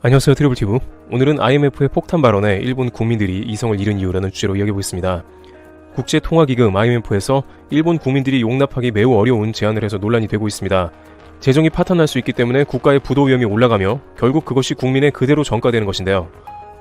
안녕하세요, 트리블티브. 오늘은 IMF의 폭탄 발언에 일본 국민들이 이성을 잃은 이유라는 주제로 이야기해보겠습니다. 국제통화기금 IMF에서 일본 국민들이 용납하기 매우 어려운 제안을 해서 논란이 되고 있습니다. 재정이 파탄날 수 있기 때문에 국가의 부도 위험이 올라가며 결국 그것이 국민에 그대로 전가되는 것인데요.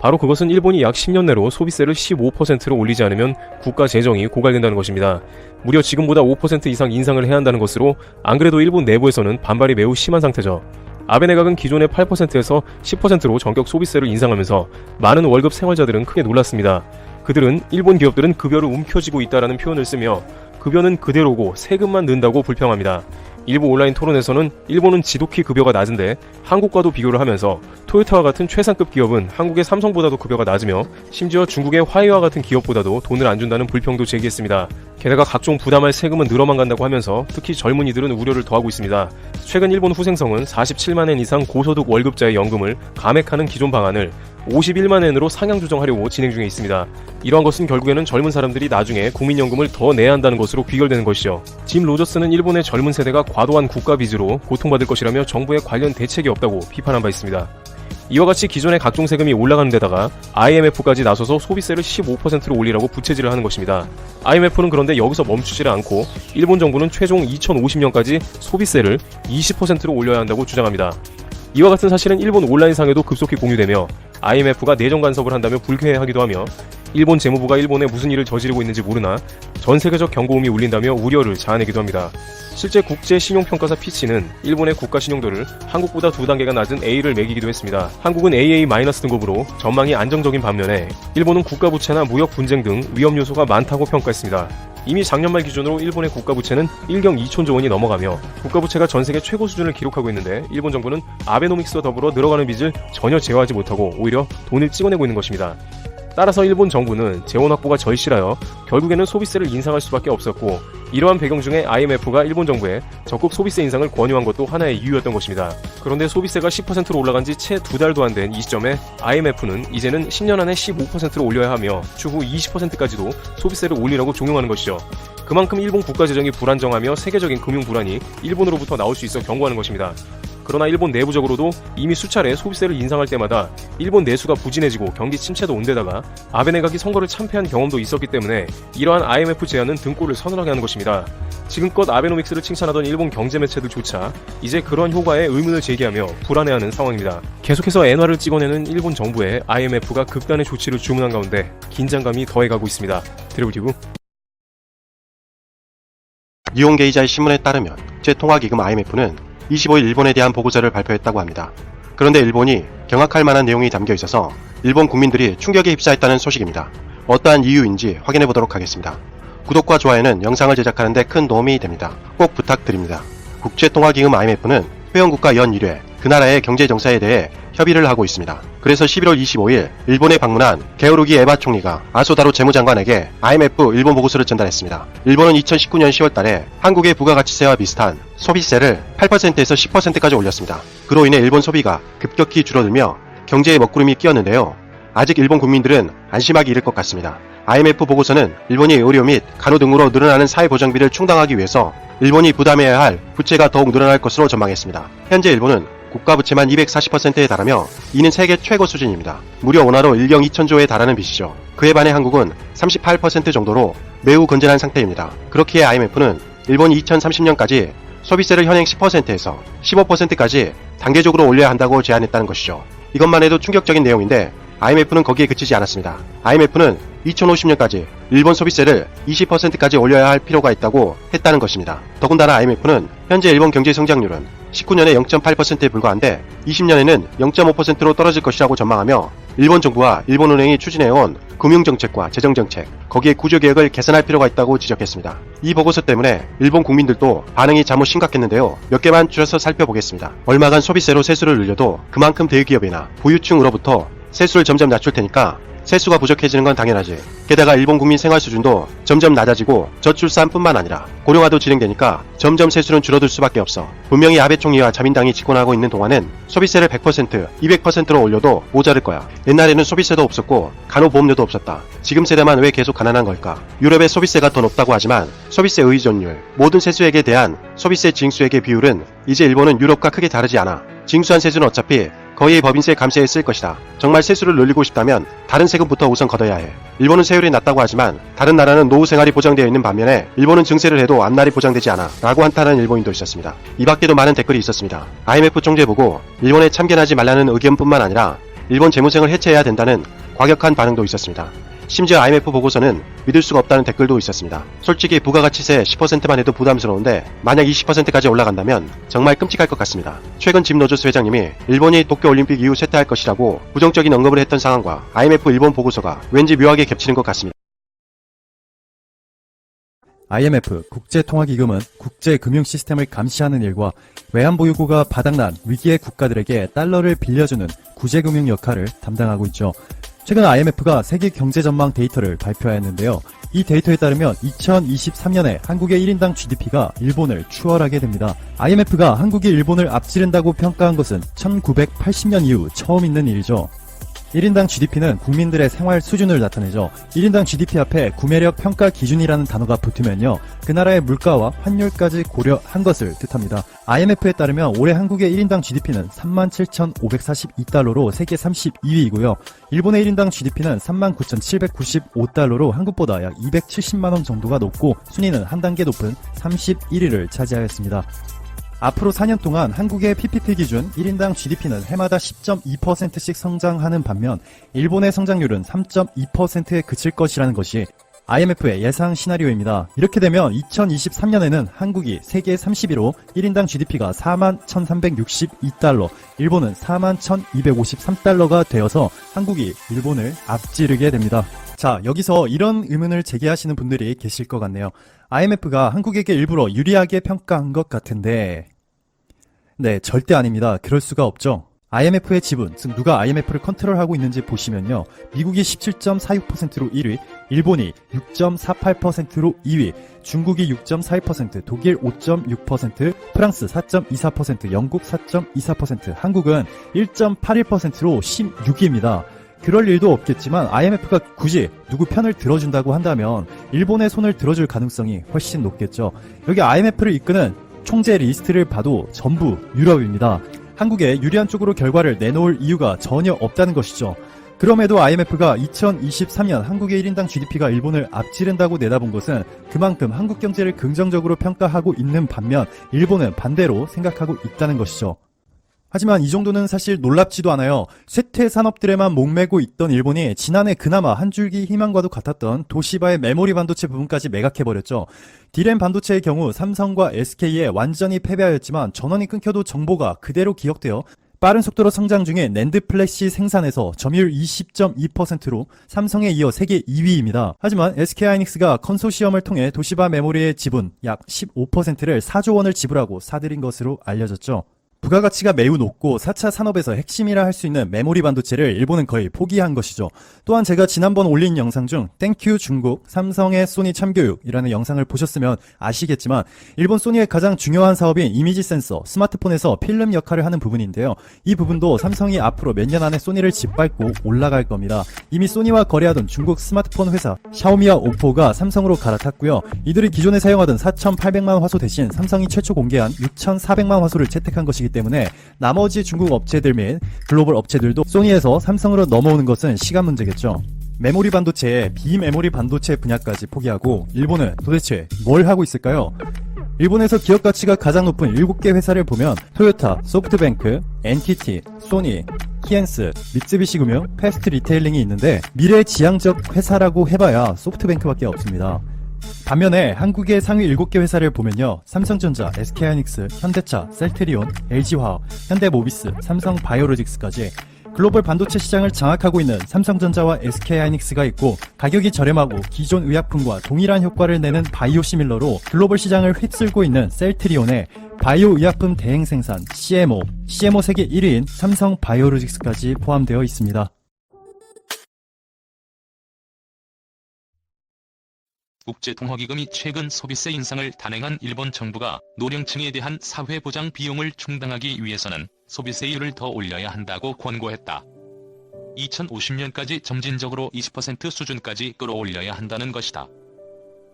바로 그것은 일본이 약 10년 내로 소비세를 15%로 올리지 않으면 국가 재정이 고갈된다는 것입니다. 무려 지금보다 5% 이상 인상을 해야 한다는 것으로 안 그래도 일본 내부에서는 반발이 매우 심한 상태죠. 아베 내각은 기존의 8%에서 10%로 전격 소비세를 인상하면서 많은 월급 생활자들은 크게 놀랐습니다. 그들은 일본 기업들은 급여를 움켜쥐고 있다라는 표현을 쓰며 급여는 그대로고 세금만 는다고 불평합니다. 일부 온라인 토론에서는 일본은 지독히 급여가 낮은데 한국과도 비교를 하면서 토요타와 같은 최상급 기업은 한국의 삼성보다도 급여가 낮으며 심지어 중국의 화웨이와 같은 기업보다도 돈을 안 준다는 불평도 제기했습니다. 게다가 각종 부담할 세금은 늘어만 간다고 하면서 특히 젊은이들은 우려를 더하고 있습니다. 최근 일본 후생성은 47만엔 이상 고소득 월급자의 연금을 감액하는 기존 방안을 51만엔으로 상향 조정하려고 진행 중에 있습니다. 이러한 것은 결국에는 젊은 사람들이 나중에 국민연금을 더 내야 한다는 것으로 귀결되는 것이죠. 짐 로저스는 일본의 젊은 세대가 과도한 국가 빚으로 고통받을 것이라며 정부의 관련 대책이 없다고 비판한 바 있습니다. 이와 같이 기존의 각종 세금이 올라가는 데다가 IMF까지 나서서 소비세를 15%로 올리라고 부채질을 하는 것입니다. IMF는 그런데 여기서 멈추지를 않고 일본 정부는 최종 2050년까지 소비세를 20%로 올려야 한다고 주장합니다. 이와 같은 사실은 일본 온라인상에도 급속히 공유되며 IMF가 내정 간섭을 한다며 불쾌해하기도 하며 일본 재무부가 일본에 무슨 일을 저지르고 있는지 모르나 전 세계적 경고음이 울린다며 우려를 자아내기도 합니다. 실제 국제 신용평가사 피치는 일본의 국가 신용도를 한국보다 2단계가 낮은 A를 매기기도 했습니다. 한국은 AA- 등급으로 전망이 안정적인 반면에 일본은 국가부채나 무역 분쟁 등 위험 요소가 많다고 평가했습니다. 이미 작년 말 기준으로 일본의 국가부채는 1경 2천조 원이 넘어가며 국가부채가 전세계 최고 수준을 기록하고 있는데 일본 정부는 아베노믹스와 더불어 늘어가는 빚을 전혀 제어하지 못하고 오히려 돈을 찍어내고 있는 것입니다. 따라서 일본 정부는 재원 확보가 절실하여 결국에는 소비세를 인상할 수밖에 없었고 이러한 배경 중에 IMF가 일본 정부에 적극 소비세 인상을 권유한 것도 하나의 이유였던 것입니다. 그런데 소비세가 10%로 올라간 지 채 2달도 안 된 이 시점에 IMF는 이제는 10년 안에 15%로 올려야 하며 추후 20%까지도 소비세를 올리라고 종용하는 것이죠. 그만큼 일본 국가 재정이 불안정하며 세계적인 금융 불안이 일본으로부터 나올 수 있어 경고하는 것입니다. 그러나 일본 내부적으로도 이미 수차례 소비세를 인상할 때마다 일본 내수가 부진해지고 경기 침체도 온 데다가 아베 내각이 선거를 참패한 경험도 있었기 때문에 이러한 IMF 제안은 등골을 서늘하게 하는 것입니다. 지금껏 아베노믹스를 칭찬하던 일본 경제 매체들조차 이제 그러한 효과에 의문을 제기하며 불안해하는 상황입니다. 계속해서 엔화를 찍어내는 일본 정부에 IMF가 극단의 조치를 주문한 가운데 긴장감이 더해가고 있습니다. 트리블티브 니혼게이자의 신문에 따르면 국제통화기금 IMF는 25일 일본에 대한 보고서를 발표했다고 합니다. 그런데 일본이 경악할 만한 내용이 담겨 있어서 일본 국민들이 충격에 휩싸였다는 소식입니다. 어떠한 이유인지 확인해 보도록 하겠습니다. 구독과 좋아요는 영상을 제작하는 데 큰 도움이 됩니다. 꼭 부탁드립니다. 국제통화기금 IMF는 회원국가 연 1회 그 나라의 경제 정세에 대해 협의를 하고 있습니다. 그래서 11월 25일 일본에 방문한 게오루기 에바 총리가 아소다로 재무장관에게 IMF 일본 보고서를 전달했습니다. 일본은 2019년 10월 달에 한국의 부가가치세와 비슷한 소비세를 8%에서 10%까지 올렸습니다. 그로 인해 일본 소비가 급격히 줄어들며 경제에 먹구름이 끼었는데요. 아직 일본 국민들은 안심하기 이를 것 같습니다. IMF 보고서는 일본이 의료 및 간호 등으로 늘어나는 사회보장비를 충당하기 위해서 일본이 부담해야 할 부채가 더욱 늘어날 것으로 전망했습니다. 현재 일본은 국가부채만 240%에 달하며 이는 세계 최고 수준입니다. 무려 원화로 1경 2천조에 달하는 빚이죠. 그에 반해 한국은 38% 정도로 매우 건전한 상태입니다. 그렇기에 IMF는 일본이 2030년까지 소비세를 현행 10%에서 15%까지 단계적으로 올려야 한다고 제안했다는 것이죠. 이것만 해도 충격적인 내용인데 IMF는 거기에 그치지 않았습니다. IMF는 2050년까지 일본 소비세를 20%까지 올려야 할 필요가 있다고 했다는 것입니다. 더군다나 IMF는 현재 일본 경제 성장률은 19년에 0.8%에 불과한데 20년에는 0.5%로 떨어질 것이라고 전망하며 일본 정부와 일본은행이 추진해온 금융정책과 재정정책, 거기에 구조개혁을 개선할 필요가 있다고 지적했습니다. 이 보고서 때문에 일본 국민들도 반응이 잠못 심각했는데요. 몇 개만 줄여서 살펴보겠습니다. 얼마간 소비세로 세수를 늘려도 그만큼 대기업이나 부유층으로부터 세수를 점점 낮출 테니까 세수가 부족해지는 건 당연하지. 게다가 일본 국민 생활 수준도 점점 낮아지고 저출산뿐만 아니라 고령화도 진행되니까 점점 세수는 줄어들 수밖에 없어. 분명히 아베 총리와 자민당이 집권하고 있는 동안은 소비세를 100%, 200%로 올려도 모자랄 거야. 옛날에는 소비세도 없었고 간호보험료도 없었다. 지금 세대만 왜 계속 가난한 걸까? 유럽의 소비세가 더 높다고 하지만 소비세 의존율, 모든 세수액에 대한 소비세 징수액의 비율은 이제 일본은 유럽과 크게 다르지 않아. 징수한 세수는 어차피 거의 법인세 감세에 쓸 것이다. 정말 세수를 늘리고 싶다면 다른 세금부터 우선 걷어야 해. 일본은 세율이 낮다고 하지만 다른 나라는 노후 생활이 보장되어 있는 반면에 일본은 증세를 해도 앞날이 보장되지 않아 라고 한탄하는 일본인도 있었습니다. 이 밖에도 많은 댓글이 있었습니다. IMF 총재 보고 일본에 참견하지 말라는 의견뿐만 아니라 일본 재무생을 해체해야 된다는 과격한 반응도 있었습니다. 심지어 IMF 보고서는 믿을 수가 없다는 댓글도 있었습니다. 솔직히 부가가치세 10%만 해도 부담스러운데 만약 20%까지 올라간다면 정말 끔찍할 것 같습니다. 최근 짐 로저스 회장님이 일본이 도쿄올림픽 이후 쇠퇴할 것이라고 부정적인 언급을 했던 상황과 IMF 일본 보고서가 왠지 묘하게 겹치는 것 같습니다. IMF 국제통화기금은 국제금융 시스템을 감시하는 일과 외환보유고가 바닥난 위기의 국가들에게 달러를 빌려주는 구제금융 역할을 담당하고 있죠. 최근 IMF가 세계 경제 전망 데이터를 발표했는데요. 이 데이터에 따르면 2023년에 한국의 1인당 GDP가 일본을 추월하게 됩니다. IMF가 한국이 일본을 앞지른다고 평가한 것은 1980년 이후 처음 있는 일이죠. 1인당 GDP는 국민들의 생활 수준을 나타내죠. 1인당 GDP 앞에 구매력 평가 기준이라는 단어가 붙으면요, 그 나라의 물가와 환율까지 고려한 것을 뜻합니다. IMF에 따르면 올해 한국의 1인당 GDP는 37,542달러로 세계 32위이고요. 일본의 1인당 GDP는 39,795달러로 한국보다 약 270만원 정도가 높고 순위는 한 단계 높은 31위를 차지하였습니다. 앞으로 4년 동안 한국의 PPP 기준 1인당 GDP는 해마다 10.2%씩 성장하는 반면 일본의 성장률은 3.2%에 그칠 것이라는 것이 IMF의 예상 시나리오입니다. 이렇게 되면 2023년에는 한국이 세계 30위로 1인당 GDP가 41,362달러, 일본은 41,253달러가 되어서 한국이 일본을 앞지르게 됩니다. 자, 여기서 이런 의문을 제기하시는 분들이 계실 것 같네요. IMF가 한국에게 일부러 유리하게 평가한 것 같은데, 네, 절대 아닙니다. 그럴 수가 없죠. IMF의 지분, 즉 누가 IMF를 컨트롤하고 있는지 보시면요, 미국이 17.46%로 1위, 일본이 6.48%로 2위, 중국이 6.41%, 독일 5.6%, 프랑스 4.24%, 영국 4.24%, 한국은 1.81%로 16위입니다. 그럴 일도 없겠지만 IMF가 굳이 누구 편을 들어준다고 한다면 일본의 손을 들어줄 가능성이 훨씬 높겠죠. 여기 IMF를 이끄는 총재 리스트를 봐도 전부 유럽입니다. 한국에 유리한 쪽으로 결과를 내놓을 이유가 전혀 없다는 것이죠. 그럼에도 IMF가 2023년 한국의 1인당 GDP가 일본을 앞지른다고 내다본 것은 그만큼 한국 경제를 긍정적으로 평가하고 있는 반면 일본은 반대로 생각하고 있다는 것이죠. 하지만 이 정도는 사실 놀랍지도 않아요. 쇠퇴 산업들에만 목매고 있던 일본이 지난해 그나마 한 줄기 희망과도 같았던 도시바의 메모리 반도체 부분까지 매각해버렸죠. D램 반도체의 경우 삼성과 SK에 완전히 패배하였지만 전원이 끊겨도 정보가 그대로 기억되어 빠른 속도로 성장 중인 낸드 플래시 생산에서 점유율 20.2%로 삼성에 이어 세계 2위입니다. 하지만 SK하이닉스가 컨소시엄을 통해 도시바 메모리의 지분 약 15%를 4조 원을 지불하고 사들인 것으로 알려졌죠. 부가가치가 매우 높고 4차 산업에서 핵심이라 할 수 있는 메모리 반도체를 일본은 거의 포기한 것이죠. 또한 제가 지난번 올린 영상 중 땡큐 중국 삼성의 소니 참교육이라는 영상을 보셨으면 아시겠지만 일본 소니의 가장 중요한 사업인 이미지 센서, 스마트폰에서 필름 역할을 하는 부분인데요. 이 부분도 삼성이 앞으로 몇 년 안에 소니를 짓밟고 올라갈 겁니다. 이미 소니와 거래하던 중국 스마트폰 회사 샤오미와 오포가 삼성으로 갈아탔고요. 이들이 기존에 사용하던 4,800만 화소 대신 삼성이 최초 공개한 6,400만 화소를 채택한 것이기 때문에 나머지 중국 업체들 및 글로벌 업체들도 소니에서 삼성으로 넘어오는 것은 시간 문제겠죠. 메모리 반도체에 비메모리 반도체 분야까지 포기하고 일본은 도대체 뭘 하고 있을까요? 일본에서 기업 가치가 가장 높은 7개 회사를 보면 토요타, 소프트뱅크, NTT, 소니, 히엔스, 미쓰비시금융, 패스트 리테일링이 있는데 미래지향적 회사라고 해봐야 소프트뱅크밖에 없습니다. 반면에 한국의 상위 7개 회사를 보면요, 삼성전자, SK하이닉스, 현대차, 셀트리온, LG화학, 현대모비스, 삼성바이오로직스까지 글로벌 반도체 시장을 장악하고 있는 삼성전자와 SK하이닉스가 있고, 가격이 저렴하고 기존 의약품과 동일한 효과를 내는 바이오시밀러로 글로벌 시장을 휩쓸고 있는 셀트리온에 바이오 의약품 대행 생산 CMO 세계 1위인 삼성바이오로직스까지 포함되어 있습니다. 국제통화기금이 최근 소비세 인상을 단행한 일본 정부가 노령층에 대한 사회보장 비용을 충당하기 위해서는 소비세율을 더 올려야 한다고 권고했다. 2050년까지 점진적으로 20% 수준까지 끌어올려야 한다는 것이다.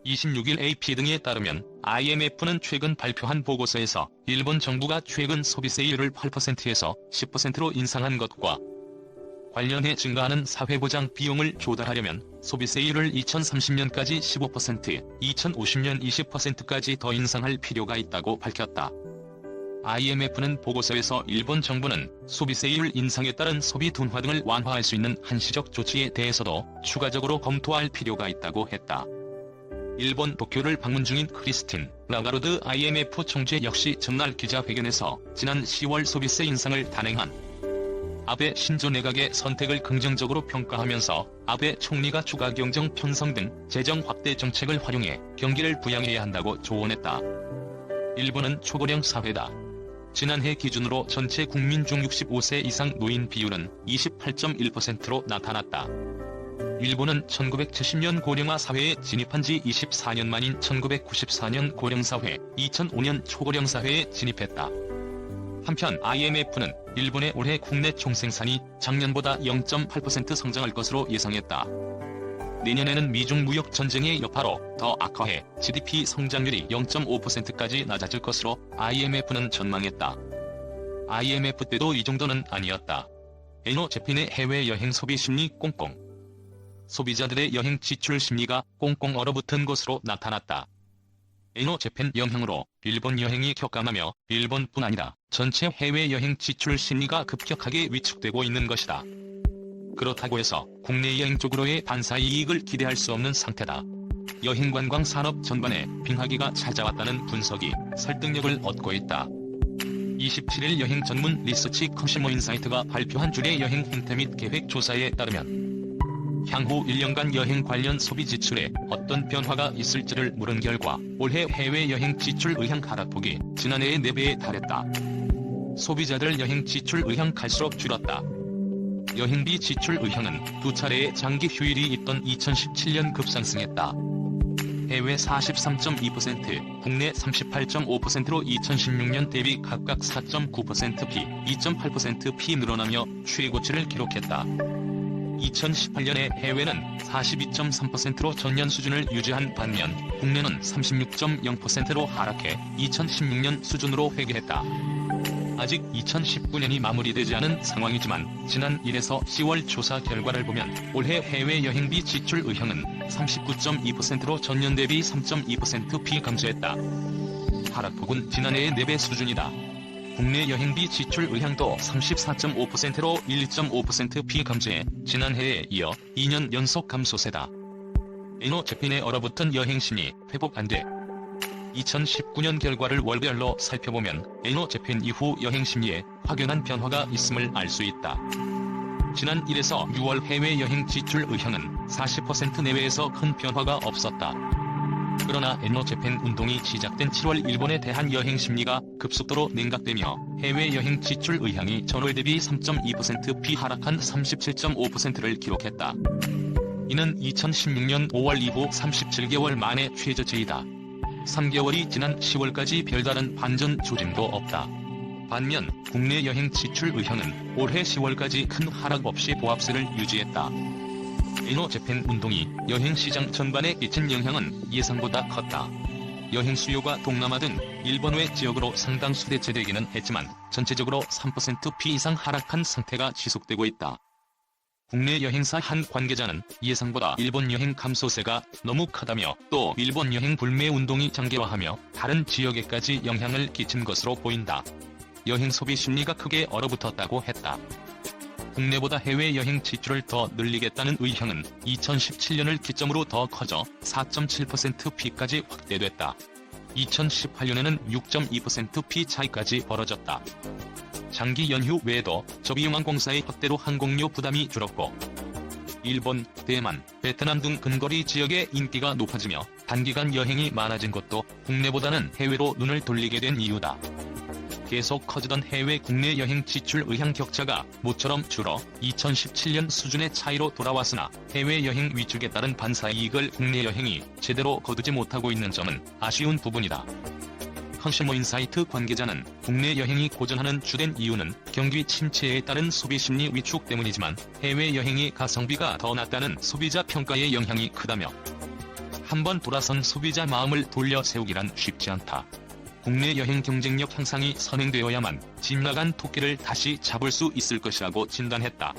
26일 AP 등에 따르면 IMF는 최근 발표한 보고서에서 일본 정부가 최근 소비세율을 8%에서 10%로 인상한 것과 관련해 증가하는 사회보장 비용을 조달하려면 소비세율을 2030년까지 15%, 2050년 20%까지 더 인상할 필요가 있다고 밝혔다. IMF는 보고서에서 일본 정부는 소비세율 인상에 따른 소비 둔화 등을 완화할 수 있는 한시적 조치에 대해서도 추가적으로 검토할 필요가 있다고 했다. 일본 도쿄를 방문 중인 크리스틴 라가르드 IMF 총재 역시 전날 기자회견에서 지난 10월 소비세 인상을 단행한 아베 신조 내각의 선택을 긍정적으로 평가하면서 아베 총리가 추가 경정 편성 등 재정 확대 정책을 활용해 경기를 부양해야 한다고 조언했다. 일본은 초고령 사회다. 지난해 기준으로 전체 국민 중 65세 이상 노인 비율은 28.1%로 나타났다. 일본은 1970년 고령화 사회에 진입한 지 24년 만인 1994년 고령사회, 2005년 초고령 사회에 진입했다. 한편 IMF는 일본의 올해 국내 총생산이 작년보다 0.8% 성장할 것으로 예상했다. 내년에는 미중 무역 전쟁의 여파로 더 악화해 GDP 성장률이 0.5%까지 낮아질 것으로 IMF는 전망했다. IMF 때도 이 정도는 아니었다. 에노 재팬의 해외여행 소비 심리 꽁꽁. 소비자들의 여행 지출 심리가 꽁꽁 얼어붙은 것으로 나타났다. 에노 재팬 영향으로 일본 여행이 격감하며 일본뿐 아니라 전체 해외여행 지출 심리가 급격하게 위축되고 있는 것이다. 그렇다고 해서 국내 여행 쪽으로의 반사이익을 기대할 수 없는 상태다. 여행관광 산업 전반에 빙하기가 찾아왔다는 분석이 설득력을 얻고 있다. 27일 여행 전문 리서치 컨슈머 인사이트가 발표한 주례 여행 행태 및 계획 조사에 따르면 향후 1년간 여행 관련 소비 지출에 어떤 변화가 있을지를 물은 결과 올해 해외여행 지출 의향 하락폭이 지난해의 4배에 달했다. 소비자들 여행 지출 의향 갈수록 줄었다. 여행비 지출 의향은 2차례의 장기 휴일이 있던 2017년 급상승했다. 해외 43.2%, 국내 38.5%로 2016년 대비 각각 4.9%p, 2.8%p 늘어나며 최고치를 기록했다. 2018년에 해외는 42.3%로 전년 수준을 유지한 반면 국내는 36.0%로 하락해 2016년 수준으로 회귀했다. 아직 2019년이 마무리되지 않은 상황이지만 지난 1에서 10월 조사 결과를 보면 올해 해외 여행비 지출 의향은 39.2%로 전년 대비 3.2%p 감소했다. 하락폭은 지난해의 4배 수준이다. 국내 여행비 지출 의향도 34.5%로 1.5%p 감소해 지난해에 이어 2년 연속 감소세다. 에노 재팬의 얼어붙은 여행 심리 회복 안 돼. 2019년 결과를 월별로 살펴보면 에노 재팬 이후 여행 심리에 확연한 변화가 있음을 알 수 있다. 지난 1에서 6월 해외 여행 지출 의향은 40% 내외에서 큰 변화가 없었다. 그러나 에노 재팬 운동이 시작된 7월 일본에 대한 여행 심리가 급속도로 냉각되며 해외 여행 지출 의향이 전월 대비 3.2%p 하락한 37.5%를 기록했다. 이는 2016년 5월 이후 37개월 만의 최저치이다. 3개월이 지난 10월까지 별다른 반전 조짐도 없다. 반면 국내 여행 지출 의향은 올해 10월까지 큰 하락 없이 보합세를 유지했다. 에노 재팬 운동이 여행 시장 전반에 끼친 영향은 예상보다 컸다. 여행 수요가 동남아 등 일본 외 지역으로 상당수 대체되기는 했지만 전체적으로 3%p 이상 하락한 상태가 지속되고 있다. 국내 여행사 한 관계자는 예상보다 일본 여행 감소세가 너무 크다며 또 일본 여행 불매 운동이 장기화하며 다른 지역에까지 영향을 끼친 것으로 보인다. 여행 소비 심리가 크게 얼어붙었다고 했다. 국내보다 해외여행 지출을 더 늘리겠다는 의향은 2017년을 기점으로 더 커져 4.7%p까지 확대됐다. 2018년에는 6.2%p 차이까지 벌어졌다. 장기 연휴 외에도 저비용항공사의 확대로 항공료 부담이 줄었고 일본, 대만, 베트남 등 근거리 지역의 인기가 높아지며 단기간 여행이 많아진 것도 국내보다는 해외로 눈을 돌리게 된 이유다. 계속 커지던 해외 국내 여행 지출 의향 격차가 모처럼 줄어 2017년 수준의 차이로 돌아왔으나 해외 여행 위축에 따른 반사이익을 국내 여행이 제대로 거두지 못하고 있는 점은 아쉬운 부분이다. 컨슈머 인사이트 관계자는 국내 여행이 고전하는 주된 이유는 경기 침체에 따른 소비 심리 위축 때문이지만 해외 여행의 가성비가 더 낮다는 소비자 평가의 영향이 크다며 한번 돌아선 소비자 마음을 돌려 세우기란 쉽지 않다. 국내 여행 경쟁력 향상이 선행되어야만 집 나간 토끼를 다시 잡을 수 있을 것이라고 진단했다.